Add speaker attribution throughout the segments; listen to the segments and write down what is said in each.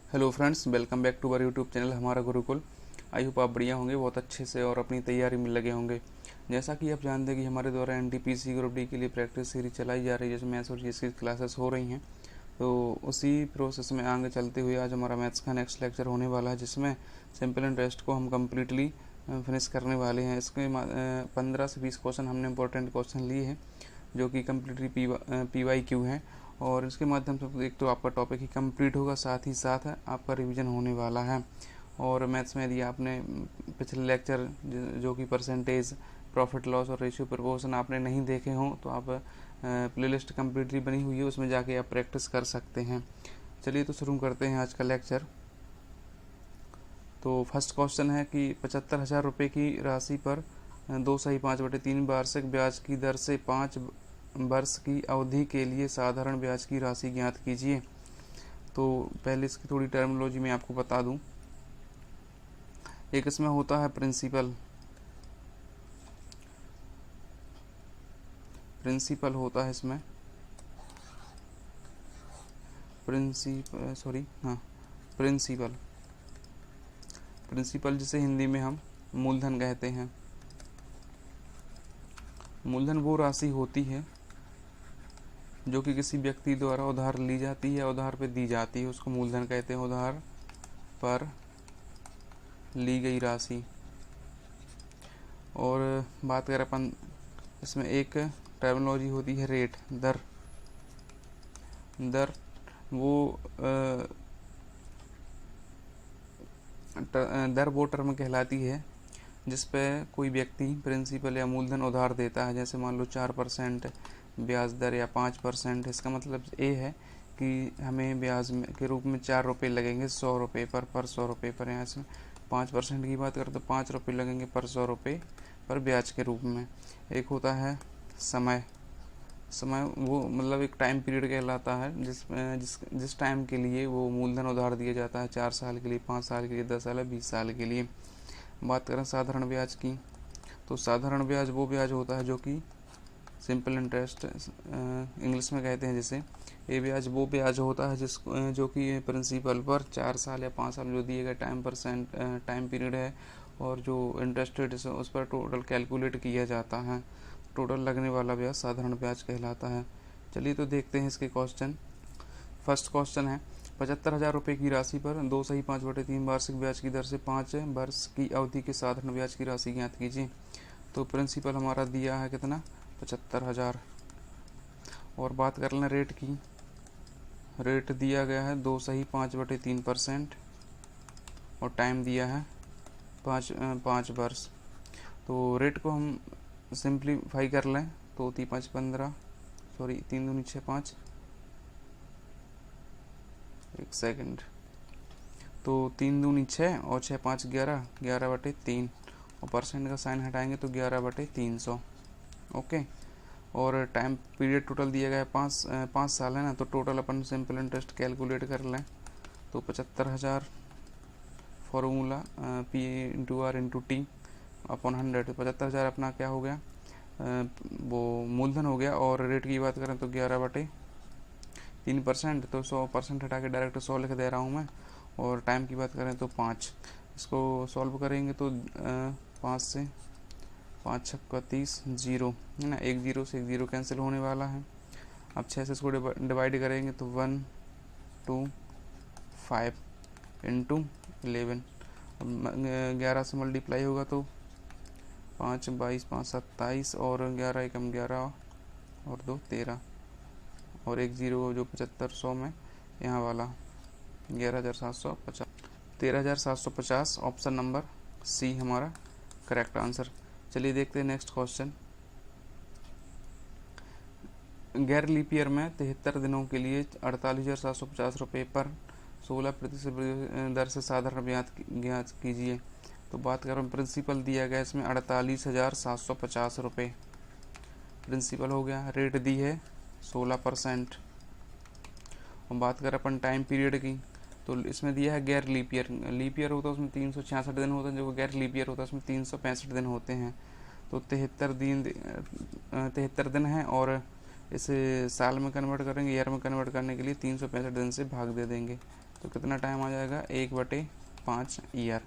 Speaker 1: Hello friends, welcome back to our YouTube channel Hamara Gurukul. I hope आप बढ़िया होंगे, बहुत अच्छे से और अपनी तैयारी में लगे होंगे। जैसा कि आप जानते हैं कि हमारे द्वारा एनटीपीसी ग्रुप डी के लिए प्रैक्टिस सीरीज चलाई जा रही है, जिसमें मैथ्स और जीएस की क्लासेस हो रही हैं। तो उसी प्रोसेस में आगे चलते हुए आज हमारा मैथ्स का नेक्स्ट लेक्चर होने वाला है, जिसमें सिंपल इंटरेस्ट को हम कम्प्लीटली फिनिश करने वाले हैं। इसके 15 से 20 क्वेश्चन हमने इंपॉर्टेंट क्वेश्चन लिए हैं, जो कि कम्प्लीटली PYQ हैं। और इसके माध्यम से एक तो आपका टॉपिक ही कंप्लीट होगा, साथ ही साथ आपका रिवीजन होने वाला है। और मैथ्स में यदि आपने पिछले लेक्चर जो कि परसेंटेज, प्रॉफिट लॉस और रेशियो प्रपोर्शन आपने नहीं देखे हों, तो आप प्लेलिस्ट कम्प्लीटली बनी हुई है, उसमें जाके आप प्रैक्टिस कर सकते हैं। चलिए तो शुरू करते हैं आज का लेक्चर। तो फर्स्ट क्वेश्चन है कि 75,000 रुपये की राशि पर 2/5/3 वार्षिक ब्याज की दर से 5 वर्ष की अवधि के लिए साधारण ब्याज की राशि ज्ञात कीजिए। तो पहले इसकी थोड़ी टर्मिनोलॉजी मैं आपको बता दूं। एक इसमें होता है प्रिंसिपल होता है इसमें प्रिंसिपल जिसे हिंदी में हम मूलधन कहते हैं। मूलधन वो राशि होती है जो कि किसी व्यक्ति द्वारा उधार ली जाती है, उधार पे दी जाती है, उसको मूलधन कहते हैं। उधार पर ली गई राशि। और बात करें अपन, इसमें एक टर्मिनोलॉजी होती है रेट, दर। वो दर वो टर्म कहलाती है जिस पे कोई व्यक्ति प्रिंसिपल या मूलधन उधार देता है। जैसे मान लो 4% ब्याज दर या 5%। इसका मतलब ये है कि हमें ब्याज के रूप में 4 रुपये लगेंगे 100 रुपये पर 100 रुपये पर। यहाँ से 5% की बात करें तो 5 रुपये लगेंगे पर 100 रुपये पर ब्याज के रूप में। एक होता है समय वो मतलब एक टाइम पीरियड कहलाता है जिस टाइम के लिए वो मूलधन उधार दिया जाता है। 4 साल के लिए, 5 साल के लिए, 10 साल या 20 साल के लिए। बात करें साधारण ब्याज की, तो साधारण ब्याज वो ब्याज होता है जो कि सिंपल इंटरेस्ट इंग्लिश में कहते हैं जिसे। ये ब्याज वो ब्याज होता है जो कि प्रिंसिपल पर 4 साल या 5 साल जो दिए गए टाइम पीरियड है, और जो इंटरेस्ट रेट है उस पर टोटल कैलकुलेट किया जाता है। टोटल लगने वाला ब्याज साधारण ब्याज कहलाता है। चलिए तो देखते हैं इसके क्वेश्चन। फर्स्ट क्वेश्चन है 75,000 रुपये की राशि पर 2/5/3 वार्षिक ब्याज की दर से 5 वर्ष की अवधि के साधारण ब्याज की राशि ज्ञात कीजिए। तो प्रिंसिपल हमारा दिया है कितना, 75,000। और बात कर लें रेट की। रेट दिया गया है 2/5/3% और टाइम दिया है 5 वर्ष। तो रेट को हम सिंप्लीफाई कर लें तो 3×5 15, 3 दूनी 6 5, एक सेकंड। तो 3 दूनी 6 और 6 5 11, 11/3 और परसेंट का साइन हटाएंगे तो 11/300। ओके। और टाइम पीरियड टोटल दिया गया है 5 साल है ना, तो टोटल अपन सिंपल इंटरेस्ट कैलकुलेट कर लें तो 75,000 फॉर्मूला P/R/T/100। 75,000 अपना क्या हो गया, वो मूलधन हो गया। और रेट की बात करें तो 11/3%, तो 100% हटा के डायरेक्ट 100 लिख दे रहा हूँ मैं। और टाइम की बात करें तो 5। इसको सॉल्व करेंगे तो 5 से 5 छक्का 30, 0 है ना, एक 0 से एक 0 कैंसिल होने वाला है। अब 6 से इसको डिवाइड करेंगे तो 1 2 5 इंटू 11। 11 से मल्टीप्लाई होगा तो 5 22 5 27 और 11 एकम 11 और 2 13 और एक 0 जो 7500 में यहाँ वाला 11,750, 13,750। ऑप्शन नंबर सी हमारा करेक्ट आंसर। चलिए देखते हैं नेक्स्ट क्वेश्चन। गैर लीप ईयर में 73 दिनों के लिए 48,750 रुपये पर 16% दर से साधारण ब्याज ज्ञात कीजिए। तो बात करें प्रिंसिपल दिया गया इसमें 48,750 रुपये प्रिंसिपल हो गया। रेट दी है 16%। और बात करें अपन टाइम पीरियड की, तो इसमें दिया है गैर लीप ईयर। लीप ईयर होता है उसमें 366 दिन होते हैं, जो गैर लीप ईयर होता है उसमें 365 दिन होते हैं। तो 73 दिन है, और इसे साल में कन्वर्ट करेंगे, ईयर में कन्वर्ट करने के लिए 365 दिन से भाग दे देंगे। तो कितना टाइम आ जाएगा 1/5 ईयर।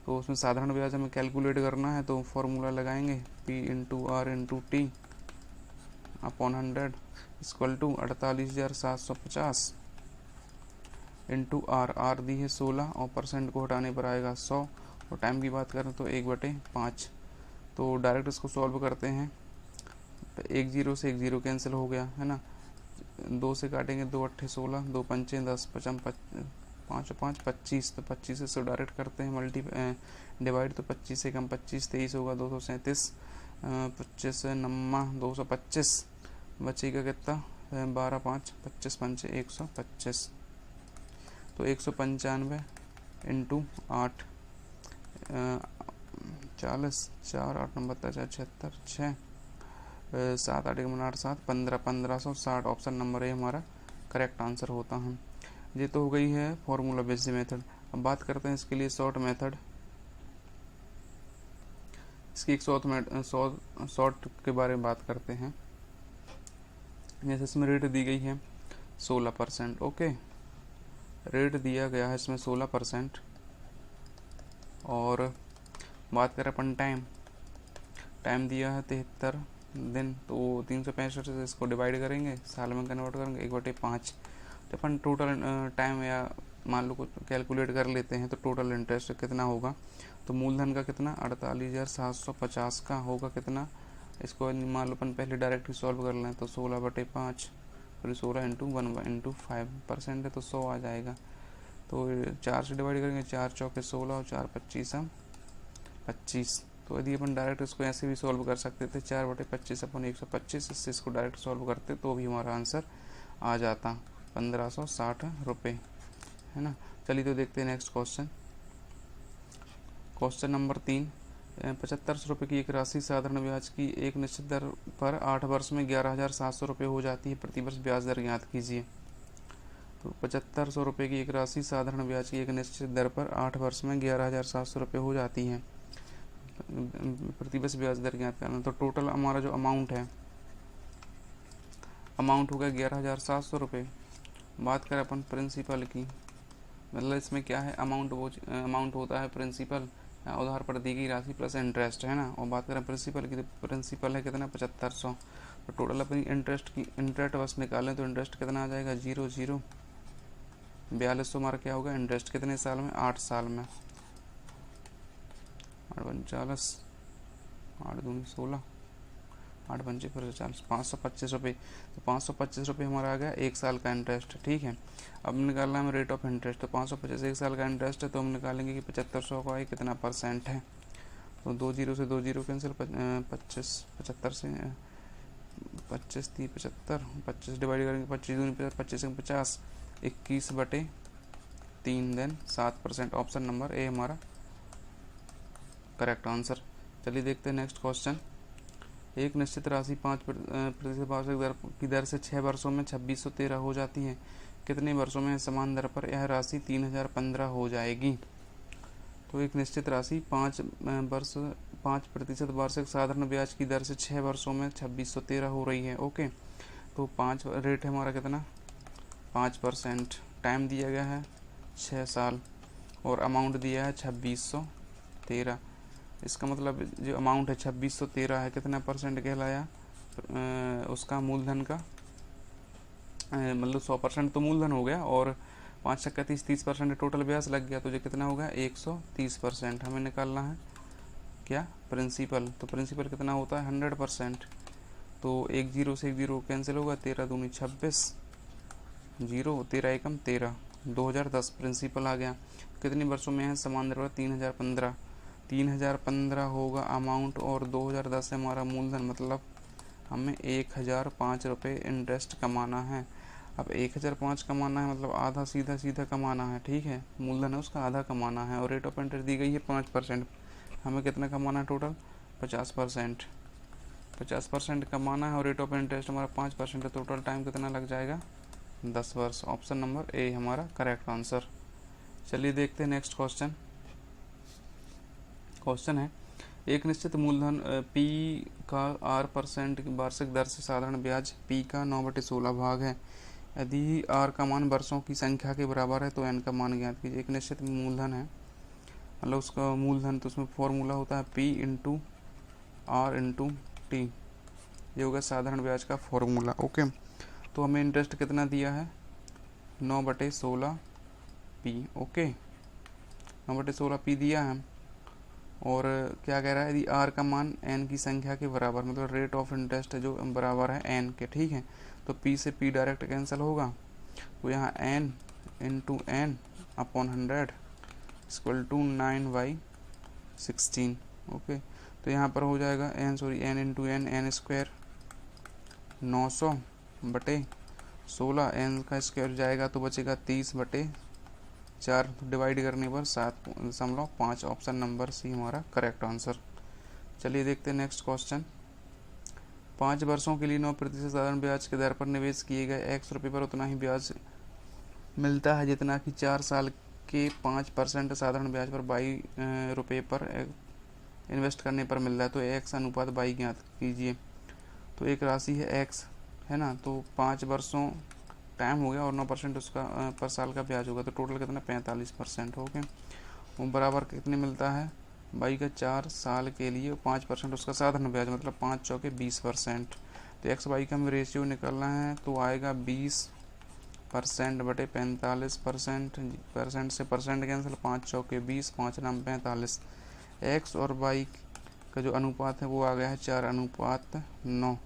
Speaker 1: तो उसमें साधारण ब्याज हमें कैलकुलेट करना है, तो फॉर्मूला लगाएंगे P/R/T upon 100 equal to 48,750 into R दी है 16 और परसेंट को हटाने पर आएगा 100 और टाइम की बात करें तो 1/5। तो डायरेक्ट इसको सॉल्व करते हैं। एक जीरो से एक जीरो कैंसिल हो गया है ना, 2 से काटेंगे 2 अट्ठे 16, 2 पंचे 10, 5 5 25, तो 25 से डायरेक्ट करते हैं मल्टी डिवाइड, तो 25 से कम 25 23 होगा 237, 25 से 9 225, बचेगा कितना 12 5 25 पंचे 125, तो 195 इंटू 8 40 4 8 9 76 6 7 8 8 7 15 1560 ऑप्शन नंबर ए हमारा करेक्ट आंसर होता है। ये तो हो गई है फॉर्मूला बेस्ड मेथड। अब बात करते हैं इसके लिए शॉर्ट मेथड। इसकी एक शॉर्ट के बारे में बात करते हैं। जैसे इसमें रेट दी गई है 16%। ओके, रेट दिया गया है इसमें 16% और बात करें अपन टाइम दिया है 73 दिन, तो 365 से इसको डिवाइड करेंगे, साल में कन्वर्ट करेंगे 1/5। तो अपन टोटल टाइम या मान लो कुछ कैलकुलेट कर लेते हैं, तो टोटल इंटरेस्ट कितना होगा, तो मूलधन का कितना 48,750 का होगा कितना, इसको मान लो अपन पहले डायरेक्ट सॉल्व कर लें, तो 16/5 फिर 16 इंटू 1 इंटू 5% है तो 100 आ जाएगा। तो 4 से डिवाइड करेंगे, 4 चौके 16 और 4 25 25। तो यदि अपन डायरेक्ट इसको ऐसे भी सॉल्व कर सकते थे, 4/25 अपन 125, इससे इसको डायरेक्ट सॉल्व करते तो भी हमारा आंसर आ जाता 1560 रुपये, है ना। चलिए तो देखते हैं नेक्स्ट क्वेश्चन। क्वेश्चन नंबर 3, 7500 रुपये की एक राशि साधारण ब्याज की एक निश्चित दर पर 8 वर्ष में 11,700 रुपये हो जाती है, प्रति वर्ष ब्याज दर ज्ञात कीजिए। तो 7500 रुपये की एक राशि साधारण ब्याज की एक निश्चित दर पर 8 वर्ष में 11,700 रुपये हो जाती है, प्रति वर्ष ब्याज दर ज्ञात करना। तो टोटल हमारा जो अमाउंट हो गया 11,700 रुपये। बात करें अपन प्रिंसिपल की, मतलब इसमें क्या है, अमाउंट होता है प्रिंसिपल उधार पर दी गई राशि प्लस इंटरेस्ट, है ना। और बात करें प्रिंसिपल की, तो प्रिंसिपल है कितना 7500। तो टोटल अपनी इंटरेस्ट बस निकालें तो इंटरेस्ट कितना आ जाएगा 0 0 4200 हमारा क्या होगा इंटरेस्ट कितने साल में 8 साल में, 8 40 8 दूनी 16 8 पंचे फिर 40 525 रुपये। तो 525 रुपये हमारा आ गया 1 साल का इंटरेस्ट, ठीक है। अब निकालना है रेट ऑफ इंटरेस्ट, तो 525 1 साल का इंटरेस्ट है, तो हम निकालेंगे कि 7500 का कितना परसेंट है। तो 2 जीरो से 2 जीरो कैंसिल, 25 75 से 25 30 75, 25 डिवाइड करेंगे 25 दूनी 25 50 21/3 देन 7%। ऑप्शन नंबर ए हमारा करेक्ट आंसर। चलिए देखते हैं नेक्स्ट क्वेश्चन। एक निश्चित राशि 5% वार्षिक दर की दर से 6 वर्षों में 2613 हो जाती है, कितने वर्षों में समान दर पर यह राशि 3015 हो जाएगी। तो एक निश्चित राशि 5% वार्षिक साधारण ब्याज की दर से 6 वर्षों में 2613 हो रही है। ओके, तो 5 रेट है हमारा कितना 5%, टाइम दिया गया है 6 साल और अमाउंट दिया है 2613। इसका मतलब जो अमाउंट है 2613 है, कितना परसेंट कहलाया उसका मूलधन का, मतलब 100% तो मूलधन हो गया और 5 छक्का 30% टोटल ब्याज लग गया, तो जो कितना होगा 130%। हमें निकालना है क्या प्रिंसिपल, तो प्रिंसिपल कितना होता है 100%। तो 1 जीरो से 1 जीरो कैंसिल होगा, 13 दूनी 26 जीरो 13 एकम 13 2010 प्रिंसिपल आ गया। कितने वर्षों में है समान दर पर 3015 होगा अमाउंट और 2010 है हमारा मूलधन, मतलब हमें 1005 रुपये इंटरेस्ट कमाना है। अब 1005 कमाना है मतलब आधा सीधा कमाना है, ठीक है, मूलधन है उसका आधा कमाना है और रेट ऑफ इंटरेस्ट दी गई है 5%। हमें कितना कमाना है टोटल 50% कमाना है और रेट ऑफ इंटरेस्ट हमारा 5% है। टोटल टाइम कितना लग जाएगा 10 वर्ष। ऑप्शन नंबर ए हमारा करेक्ट आंसर। चलिए देखते हैं नेक्स्ट क्वेश्चन है, एक निश्चित मूलधन P का R% की वार्षिक दर से साधारण ब्याज P का 9/16 भाग है, यदि आर का मान वर्षों की संख्या के बराबर है तो एन का मान ज्ञात कीजिए। एक निश्चित मूलधन है, मतलब उसका मूलधन, तो उसमें फॉर्मूला होता है P into R into T, ये होगा साधारण ब्याज का फॉर्मूला। ओके, तो हमें इंटरेस्ट कितना दिया है, 9/16 पी। ओके, 9/16 पी दिया है। और क्या कह रहा है, यदि आर का मान एन की संख्या के बराबर, मतलब रेट ऑफ इंटरेस्ट जो बराबर है एन के, ठीक है, तो पी से पी डायरेक्ट कैंसिल होगा, तो यहाँ N into N upon 100 equal to 9/16। Okay, तो यहाँ पर हो जाएगा N into N square 900/16, N का स्क्वायर जाएगा तो बचेगा 30/4, डिवाइड करने पर 7.5। ऑप्शन नंबर सी हमारा करेक्ट आंसर। चलिए देखते हैं नेक्स्ट क्वेश्चन। 5 वर्षों के लिए 9% साधारण ब्याज के दर पर निवेश किए गए x रुपये पर उतना ही ब्याज मिलता है जितना कि 4 साल के 5% साधारण ब्याज पर 22 रुपये पर इन्वेस्ट करने पर मिल रहा है। तो x अनुपात y ज्ञात कीजिए। तो एक राशि है x, है ना, तो 5 वर्षों टाइम हो गया और 9% उसका पर साल का ब्याज होगा, तो टोटल कितना 45% हो गया। वो बराबर कितने मिलता है, बाई का 4 साल के लिए 5% उसका साधारण ब्याज, मतलब 5 चौके 20%। तो एक्स वाई का हमें रेशियो निकालना है, तो आएगा 20%/45%। परसेंट से परसेंट कैंसिल, 5 चौके 20, 5 नाम 45। एक्स और वाई का जो अनुपात है वो आ गया है 4:9।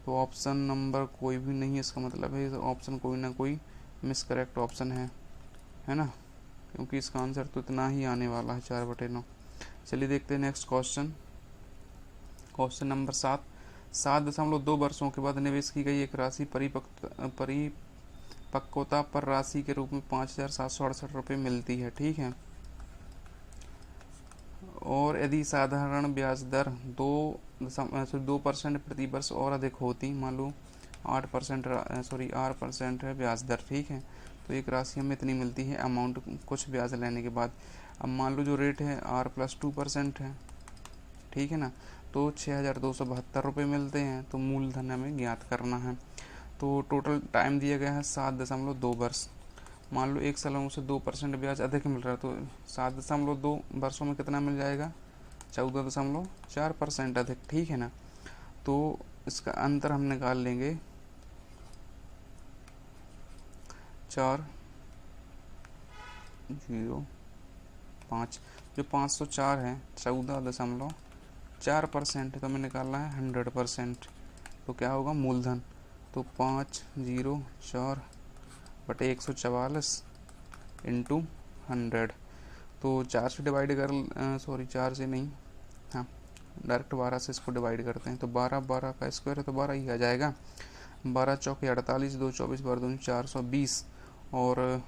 Speaker 1: तो ऑप्शन नंबर कोई भी नहीं है, इसका मतलब है ऑप्शन कोई ना कोई मिस करेक्ट ऑप्शन है ना, क्योंकि इसका आंसर तो इतना ही आने वाला है 4/9। चलिए देखते हैं नेक्स्ट क्वेश्चन। Question number 7। 7.2 वर्षों के बाद निवेश की गई एक राशि परिपक्वता पर राशि के रूप में 5,768 रुपये मिलती है, ठीक है। और यदि साधारण ब्याज दर 2% प्रति वर्ष और अधिक होती, मान लो 8% है ब्याज दर, ठीक है, तो एक राशि हमें इतनी मिलती है अमाउंट कुछ ब्याज लेने के बाद। अब मान लो जो रेट है R+2% है, ठीक है ना, तो 6,272 रुपये मिलते हैं। तो मूलधन हमें ज्ञात करना है। तो टोटल टाइम दिया गया है 7.2 वर्ष। मान लो 1 साल में उसे 2% ब्याज अधिक मिल रहा है, तो 7.2 वर्षों में कितना मिल जाएगा, 14.4% अधिक, ठीक है ना। तो इसका अंतर हम निकाल लेंगे 4,0,5, जो 504 है 14.4% है, तो हमें निकालना है 100%। तो क्या होगा मूलधन, तो 504/144 इंटू 100। तो 4 से डिवाइड कर 4 से नहीं, हाँ डायरेक्ट 12 से इसको डिवाइड करते हैं, तो 12 का स्क्वायर है तो 12 ही आ जाएगा। 12 चौके 48, 2 24, 12 दूनी 420, और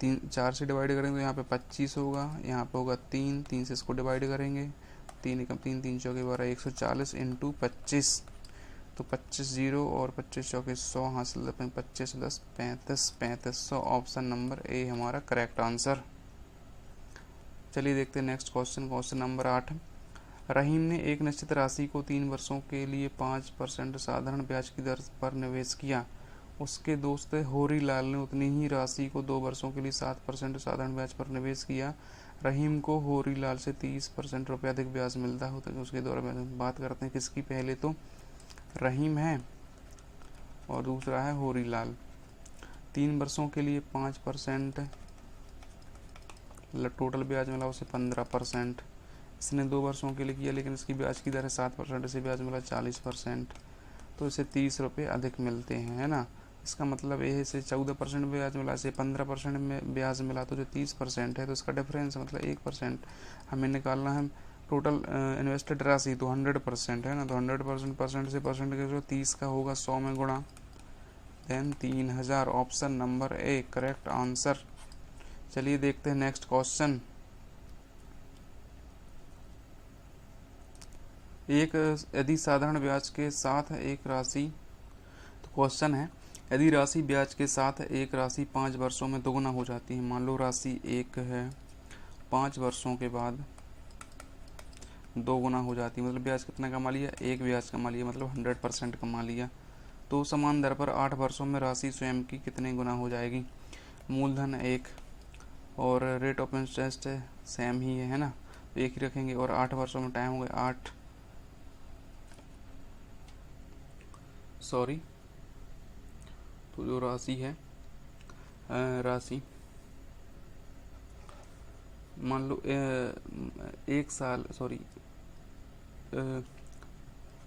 Speaker 1: 4 से डिवाइड करेंगे तो यहाँ पे 25 होगा, यहाँ पे होगा 3 से इसको डिवाइड करेंगे, 3 चौके 12, 140 इंटू 25, तो 25 0 और 25 चौके 100 हासिल, 25 10 35, 3500। ऑप्शन नंबर ए हमारा करेक्ट आंसर। चलिए देखते हैं नेक्स्ट क्वेश्चन। Question number 8। रहीम ने एक निश्चित राशि को 3 वर्षों के लिए 5% साधारण ब्याज की दर पर निवेश किया। उसके दोस्त होरीलाल ने उतनी ही राशि को 2 वर्षों के लिए 7% साधारण ब्याज पर निवेश किया। रहीम को होरीलाल से 30% रुपये अधिक ब्याज मिलता हो, तो उसके द्वारा बात करते हैं किसकी। पहले तो रहीम है और दूसरा है होरीलाल। 3 वर्षों के लिए 5%, टोटल ब्याज मिला उसे 15%। इसने 2 वर्षों के लिए किया, लेकिन इसकी ब्याज की दर है 7%, इसे ब्याज मिला 40%, तो इसे 30 रुपये अधिक मिलते हैं, है ना। इसका मतलब ये है, इसे 14% ब्याज मिला, इसे 15% में ब्याज मिला, तो जो 30% है तो इसका डिफरेंस मतलब 1% हमें निकालना है। टोटल इन्वेस्टेड राशि तो 100% है ना, तो 100% परसेंट से परसेंट के जो 30 का होगा 100 में गुणा, then 3000। Option number A correct answer. चलिए देखते हैं नेक्स्ट क्वेश्चन। यदि साधारण ब्याज के साथ एक राशि, तो क्वेश्चन है यदि राशि ब्याज के साथ एक राशि 5 वर्षों में दोगुना हो जाती है। मान लो राशि 1 है, 5 वर्षों के बाद 2 गुना हो जाती है, मतलब ब्याज कितना कमा लिया, 1 ब्याज कमा लिया, मतलब 100% कमा लिया। तो समान दर पर 8 वर्षों में राशि स्वयं की कितने गुना हो जाएगी। मूलधन 1 और रेट ऑफ इंटरेस्ट सेम ही है ना, तो एक ही रखेंगे और 8 वर्षों में टाइम हो गया 8 सॉरी। तो जो राशि है राशि मान लो 1 साल सॉरी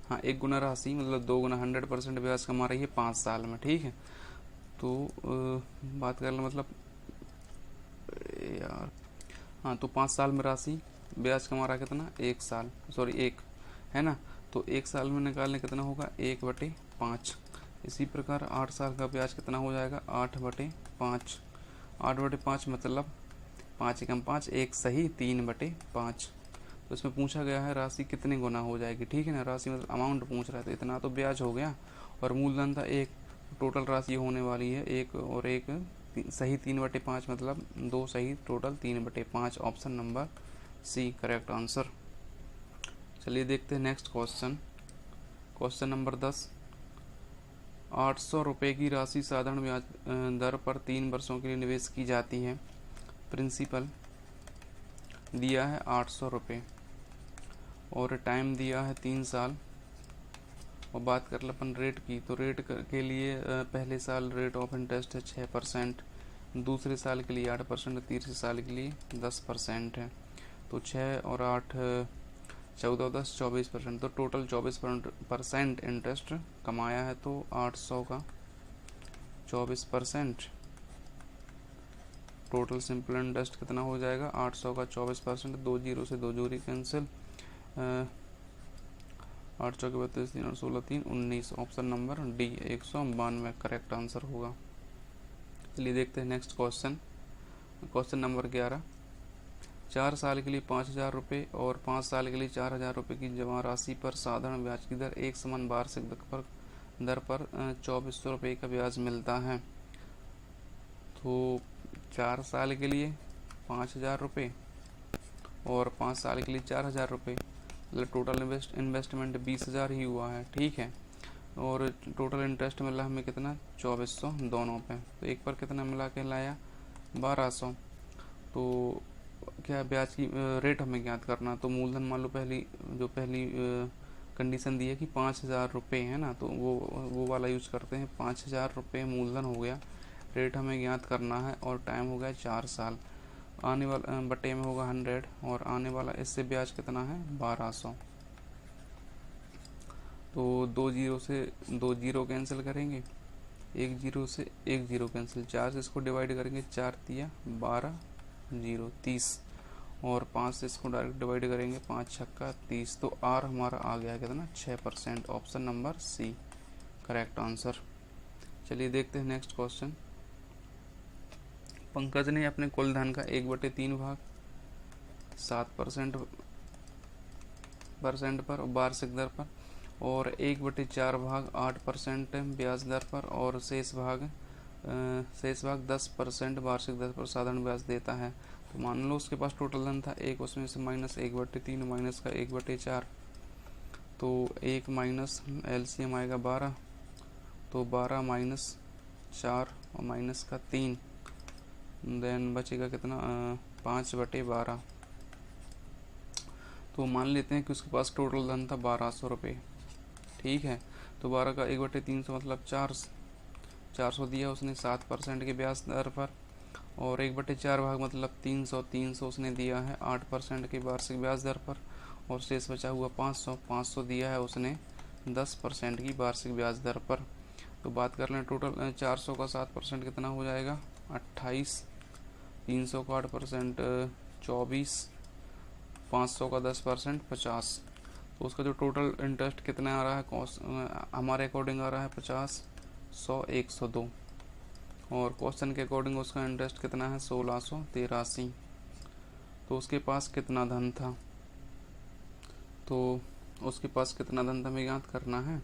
Speaker 1: हाँ 1 गुना राशि मतलब 2 गुना 100% ब्याज कमा रही है 5 साल में, ठीक है। तो बात कर लो मतलब यार हाँ, तो 5 साल में राशि ब्याज कमा रहा है कितना 1 साल सॉरी 1 है ना, तो 1 साल में निकालने कितना होगा 1/5। इसी प्रकार 8 साल का ब्याज कितना हो जाएगा 8/5। 8/5 मतलब 5 एकम 5 1 सही 3/5। तो इसमें पूछा गया है राशि कितने गुना हो जाएगी, ठीक है ना, राशि मतलब अमाउंट पूछ रहा है, तो इतना तो ब्याज हो गया और मूलधन था 1, टोटल राशि होने वाली है 1 और 1 सही 3/5 मतलब 2 सही total 3/5। Option number C correct answer. चलिए देखते हैं नेक्स्ट क्वेश्चन। Question number 10। 800 रुपये की राशि साधारण ब्याज दर पर 3 वर्षों के लिए निवेश की जाती है। प्रिंसिपल दिया है 800 रुपये और टाइम दिया है 3 साल। और बात कर अपन रेट की, तो रेट के लिए पहले साल रेट ऑफ इंटरेस्ट है 6%, दूसरे साल के लिए 8%, तीसरे साल के लिए 10% है। तो 6 और 8 14 10 24%, तो टोटल 24% इंटरेस्ट कमाया है। तो 800 का 24%, टोटल सिंपल इंटरेस्ट कितना हो जाएगा 800 का 24%। 2 जीरो से 2 जोड़ी कैंसिल, 8 चौके 32 3 और 16 3 19। Option number D 192 correct answer होगा। चलिए देखते हैं नेक्स्ट क्वेश्चन। Question number 11। 4 साल के लिए 5,000 रुपये और 5 साल के लिए 4,000 रुपये की जमा राशि पर साधारण ब्याज की दर एक समान वार्षिक दर पर 2400 रुपये का ब्याज मिलता है। तो 4 साल के लिए 5,000 रुपये और 5 साल के लिए 4,000 रुपये, मतलब टोटल इन्वेस्टमेंट 20,000 ही हुआ है, ठीक है। और टोटल इंटरेस्ट मिला हमें कितना 2400 दोनों पे, तो एक पर कितना मिला के लाया 1200। तो क्या ब्याज की रेट हमें ज्ञात करना, तो मूलधन मान लो पहली कंडीशन दी है कि 5,000 रुपये है ना, तो वो वाला यूज करते हैं। 5,000 रुपये मूलधन हो गया, रेट हमें ज्ञात करना है और टाइम हो गया 4 साल। आने वाला बटे में होगा 100 और आने वाला इससे ब्याज कितना है 1200। तो 2 जीरो से 2 जीरो कैंसिल करेंगे, 1 जीरो से 1 जीरो कैंसिल, 4 से इसको डिवाइड करेंगे 4 तिया 12 जीरो 30 और 5 से इसको डायरेक्ट डिवाइड करेंगे 5 छक्का 30। तो आर हमारा आ गया कितना 6%। Option number C correct answer. चलिए देखते हैं नेक्स्ट क्वेश्चन। पंकज ने अपने कुल धन का 1/3 भाग 7% पर वार्षिक दर पर और 1/4 भाग 8% ब्याज दर पर और शेष भाग 10% वार्षिक दर पर साधारण ब्याज देता है। तो मान लो उसके पास टोटल धन था 1, उसमें से माइनस 1/3 माइनस का 1/4, तो 1 माइनस एलसीएम आएगा 12, तो 12 माइनस 4 और माइनस का 3, देन बचेगा कितना 5/12। तो मान लेते हैं कि उसके पास टोटल धन था 1200 रुपये, ठीक है। तो 12 का 1/300 मतलब 400 दिया उसने 7% के ब्याज दर पर और 1/4 भाग मतलब 300 उसने दिया है 8% के वार्षिक ब्याज दर पर और शेष बचा हुआ 500 दिया है उसने 10% की वार्षिक ब्याज दर पर। तो बात कर लें टोटल 400 का 7% कितना हो जाएगा 28, 300 का 8% 24, 500 का 10% 50। तो उसका जो टोटल इंटरेस्ट कितना आ रहा है हमारे अकॉर्डिंग आ रहा है 50, 100, 102 और क्वेश्चन के अकॉर्डिंग उसका इंटरेस्ट कितना है 1683। तो उसके पास कितना धन था, तो उसके पास कितना धन था हमें याद करना है।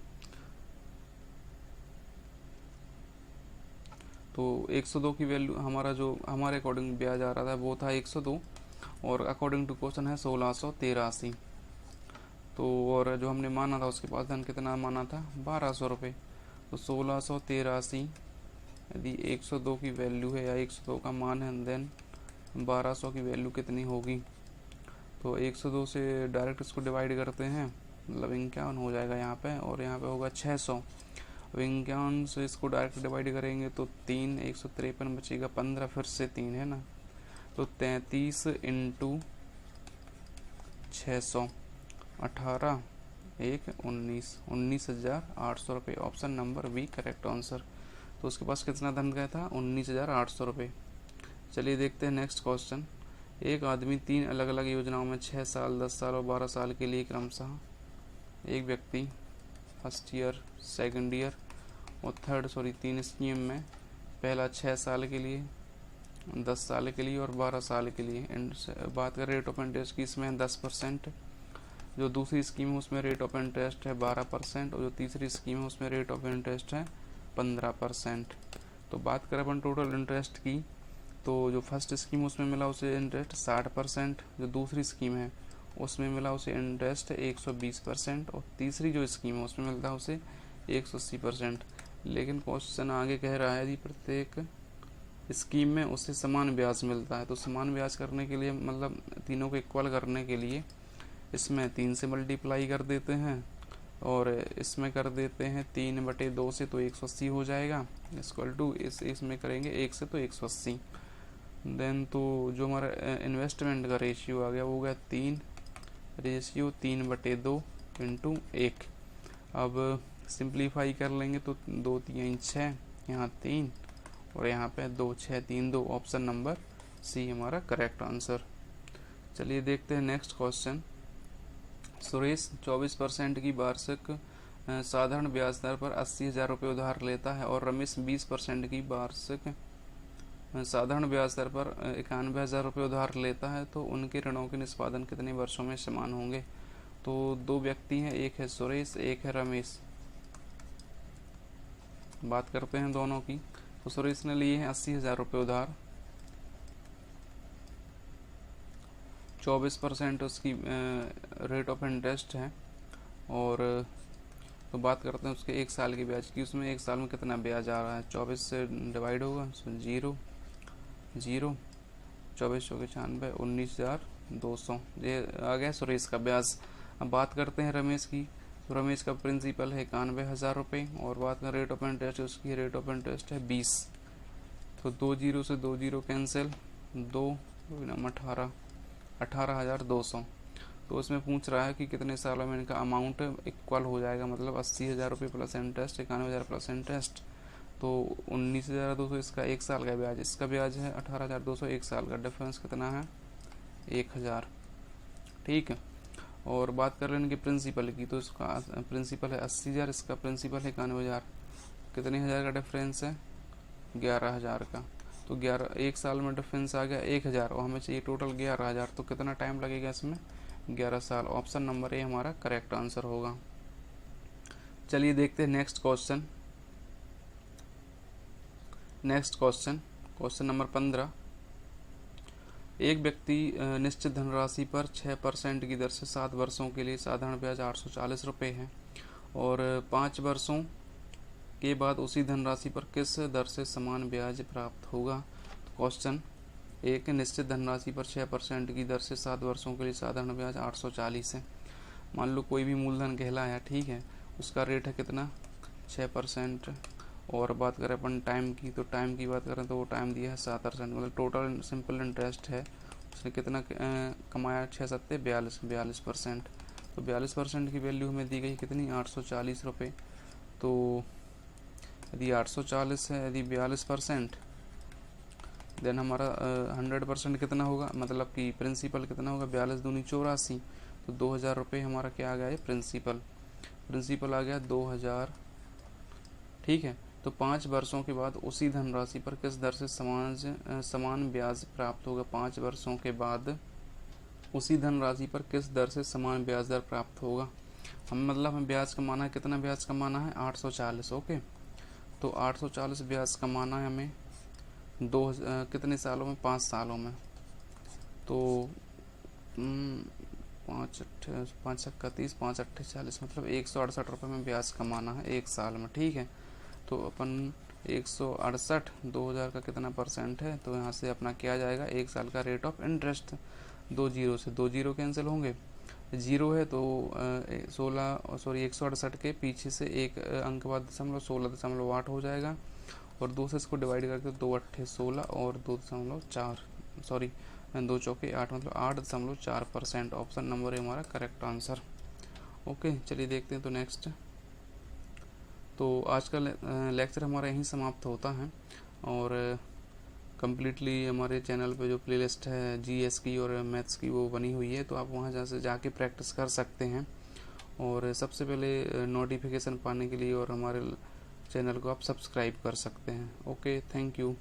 Speaker 1: तो 102 की वैल्यू हमारा जो हमारे अकॉर्डिंग ब्याज आ रहा था वो था 102 और अकॉर्डिंग टू क्वेश्चन है 1683। तो और जो हमने माना था उसके पास धन कितना माना था 1200 रुपये। तो 1683 यदि 102 की वैल्यू है या 102 का मान है, देन 1200 की वैल्यू कितनी होगी। तो 102 से डायरेक्ट इसको डिवाइड करते हैं, मतलब 51 हो जाएगा यहाँ पे, और यहाँ पे होगा 600। अब 51 से इसको डायरेक्ट डिवाइड करेंगे तो 3, 153 बचेगा, 15 फिर से 3 है ना, तो 33 इंटू 600, 18 1 19, 19,800 रुपये। Option number B correct answer. तो उसके पास कितना धन गया था, 19,800 रुपये। चलिए देखते हैं नेक्स्ट क्वेश्चन। एक आदमी 3 अलग अलग योजनाओं में 6 साल, 10 साल और 12 साल के लिए क्रमशः, एक व्यक्ति फर्स्ट ईयर, सेकंड ईयर और थर्ड 3 स्कीम में, पहला 6 साल के लिए, 10 साल के लिए और 12 साल के लिए। बात करें रेट ऑफ इंटरेस्ट की, इसमें 10%। जो दूसरी स्कीम है उसमें रेट ऑफ इंटरेस्ट है 12%, और जो तीसरी स्कीम है उसमें रेट ऑफ इंटरेस्ट है 15%। तो बात करें अपन टोटल इंटरेस्ट की, तो जो फर्स्ट स्कीम उसमें मिला उसे इंटरेस्ट 60%, जो दूसरी स्कीम है उसमें मिला उसे इंटरेस्ट 120%, और तीसरी जो स्कीम है उसमें मिलता है उसे 180%। लेकिन क्वेश्चन आगे कह रहा है यदि प्रत्येक स्कीम में उससे समान ब्याज मिलता है, तो समान ब्याज करने के लिए, मतलब तीनों को इक्वल करने के लिए, इसमें 3 से मल्टीप्लाई कर देते हैं और इसमें कर देते हैं 3/2 से, तो 180 हो जाएगा, इक्वल टू इसमें करेंगे 1 से तो 180। देन तो जो हमारा इन्वेस्टमेंट का रेशियो आ गया वो हो गया 3/2 इंटू 1। अब सिंप्लीफाई कर लेंगे तो 2 3 6, यहाँ 3 और यहाँ पे 2 6 3 2। ऑप्शन नंबर सी हमारा करेक्ट आंसर। चलिए देखते हैं नेक्स्ट क्वेश्चन। सुरेश 24% की वार्षिक साधारण ब्याज दर पर 80,000 रुपये उधार लेता है और रमेश 20% की वार्षिक साधारण ब्याज दर पर 91,000 रुपये उधार लेता है, तो उनके ऋणों के निष्पादन कितने वर्षों में समान होंगे। तो 2 व्यक्ति हैं, एक है सुरेश, एक है रमेश। बात करते हैं दोनों की। तो सुरेश ने लिए हैं 80,000 रुपये उधार, 24% उसकी रेट ऑफ इंटरेस्ट है, और तो बात करते हैं उसके 1 साल की ब्याज की। उसमें 1 साल में कितना ब्याज आ रहा है, 24 से डिवाइड होगा, 0 0, 24 चौके 96, 19,200, ये आ गया सुरेश का ब्याज। अब बात करते हैं रमेश की। तो रमेश का प्रिंसिपल है 91,000 रुपये, और बात करें रेट ऑफ इंटरेस्ट, उसकी रेट ऑफ इंटरेस्ट है 20। तो 2 0 से 2 0 कैंसिल, 2 18, 18,200। तो उसमें पूछ रहा है कि कितने सालों में इनका अमाउंट इक्वल हो जाएगा, मतलब 80,000 रुपये प्लस इंटरेस्ट, 91,000 प्लस इंटरेस्ट, तो 19,200। इसका 1 साल का ब्याज, इसका ब्याज है 18,200, 1 साल का डिफरेंस कितना है 1,000। ठीक है। और बात कर लेंगे प्रिंसिपल की, तो इसका प्रिंसिपल है 80,000, इसका प्रिंसिपल है 91,000, कितने हज़ार का डिफरेंस है 11,000 का। तो 1 साल में डिफरेंस आ गया 1,000, और हमें चाहिए टोटल 11,000, तो कितना टाइम लगेगा इसमें 11 साल। ऑप्शन नंबर ए हमारा करेक्ट आंसर होगा। चलिए देखते हैं नेक्स्ट क्वेश्चन। Question number 15। एक व्यक्ति निश्चित धनराशि पर 6% की दर से 7 वर्षों के लिए, साधारण ब्याज 840 रुपये है, और 5 वर्षों के बाद उसी धनराशि पर किस दर से समान ब्याज प्राप्त होगा। तो क्वेश्चन, एक निश्चित धनराशि पर 6% की दर से 7 वर्षों के लिए साधारण ब्याज 840 है। मान लो कोई भी मूलधन कहलाया, ठीक है, उसका रेट है कितना 6%, और बात करें अपन टाइम की, तो टाइम की बात करें तो वो टाइम दिया है 7%, मतलब टोटल सिंपल इंटरेस्ट है, उसने कितना कमाया 6 7 42%। तो 42% की वैल्यू हमें दी गई कितनी 840 रुपये। तो यदि 840 है, यदि 42%, देन हमारा 100% कितना होगा, मतलब कि प्रिंसिपल कितना होगा 42 दूनी 84, तो 2,000 रुपये हमारा क्या आ गया है प्रिंसिपल आ गया 2,000। ठीक है। तो 5 वर्षों के बाद उसी धनराशि पर किस दर से समान ब्याज प्राप्त होगा। 5 वर्षों के बाद उसी धनराशि पर किस दर से समान ब्याज दर प्राप्त होगा। हम मतलब हमें ब्याज कमाना है, कितना ब्याज कमाना है 840। ओके, तो 840 ब्याज कमाना है हमें कितने सालों में 5 सालों में। तो 5 5 30 5 8 40, मतलब 168 रुपये में ब्याज कमाना है 1 साल में। ठीक है। तो अपन 168 2000 का कितना परसेंट है, तो यहाँ से अपना क्या जाएगा, 1 साल का रेट ऑफ इंटरेस्ट। 2 जीरो से 2 जीरो कैंसिल होंगे, जीरो है तो 168 के पीछे से एक अंक बाद दशमलव 16.8 हो जाएगा, और 2 से इसको डिवाइड करके 2 अट्ठे 16 और 2.4 सॉरी 2 चौके 8 मतलब 8.4%। ऑप्शन नंबर है हमारा करेक्ट आंसर। ओके, चलिए देखते हैं तो नेक्स्ट। तो आज का लेक्चर हमारा यहीं समाप्त होता है, और कम्प्लीटली हमारे चैनल पे जो प्लेलिस्ट है जीएस की और मैथ्स की वो बनी हुई है, तो आप वहाँ जा से जाके प्रैक्टिस कर सकते हैं। और सबसे पहले नोटिफिकेशन पाने के लिए और हमारे चैनल को आप सब्सक्राइब कर सकते हैं। Okay, thank you.